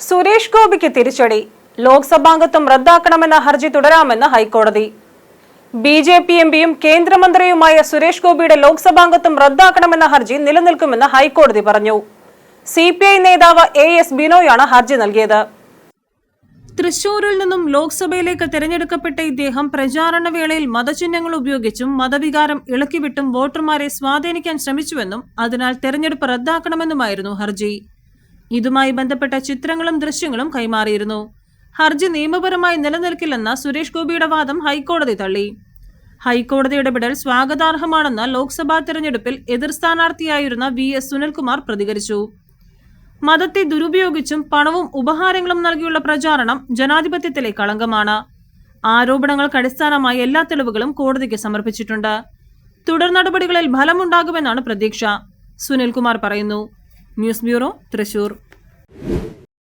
സുരേഷ് ഗോപിക്ക് തിരിച്ചടി. ലോക്സഭാംഗത്വം റദ്ദാക്കണമെന്ന ഹർജി തുടരാമെന്ന് ഹൈക്കോടതി. ബി.ജെ.പി. എംപിയും കേന്ദ്രമന്ത്രിയുമായ സുരേഷ് ഗോപിയുടെ ലോക്സഭാംഗത്വം റദ്ദാക്കണമെന്ന ഹർജി നിലനിൽക്കുമെന്ന് ഹൈക്കോടതി പറഞ്ഞു. CPI നേതാവ് A.S. ബിനോയാണ് ഹർജി നൽകിയത്. തൃശൂരിൽ നിന്നും ലോക്സഭയിലേക്ക് തെരഞ്ഞെടുക്കപ്പെട്ട ഇദ്ദേഹം പ്രചാരണ വേളയിൽ മതചിഹ്നങ്ങൾ ഉപയോഗിച്ചും മതവികാരം ഇളക്കിവിട്ടും വോട്ടർമാരെ സ്വാധീനിക്കാൻ ശ്രമിച്ചുവെന്നും അതിനാൽ തെരഞ്ഞെടുപ്പ് റദ്ദാക്കണമെന്നുമായിരുന്നു ഹർജി. ഇതുമായി ബന്ധപ്പെട്ട ചിത്രങ്ങളും ദൃശ്യങ്ങളും കൈമാറിയിരുന്നു. ഹർജി നിയമപരമായി നിലനിൽക്കില്ലെന്ന സുരേഷ് ഗോപിയുടെ വാദം ഹൈക്കോടതി തള്ളി. ഹൈക്കോടതി ഇടപെടൽ സ്വാഗതാർഹമാണെന്ന് ലോക്സഭാ തെരഞ്ഞെടുപ്പിൽ എതിർ സ്ഥാനാർത്ഥിയായിരുന്ന V.S. സുനിൽകുമാർ പ്രതികരിച്ചു. മതത്തെ ദുരുപയോഗിച്ചും പണവും ഉപഹാരങ്ങളും നൽകിയുള്ള പ്രചാരണം ജനാധിപത്യത്തിലെ കളങ്കമാണ്. ആരോപണങ്ങൾക്ക് അടിസ്ഥാനമായി എല്ലാ തെളിവുകളും കോടതിക്ക് സമർപ്പിച്ചിട്ടുണ്ട്. തുടർ നടപടികളിൽ ഫലമുണ്ടാകുമെന്നാണ് പ്രതീക്ഷ, സുനിൽകുമാർ പറയുന്നു. News bureau, Thrissur.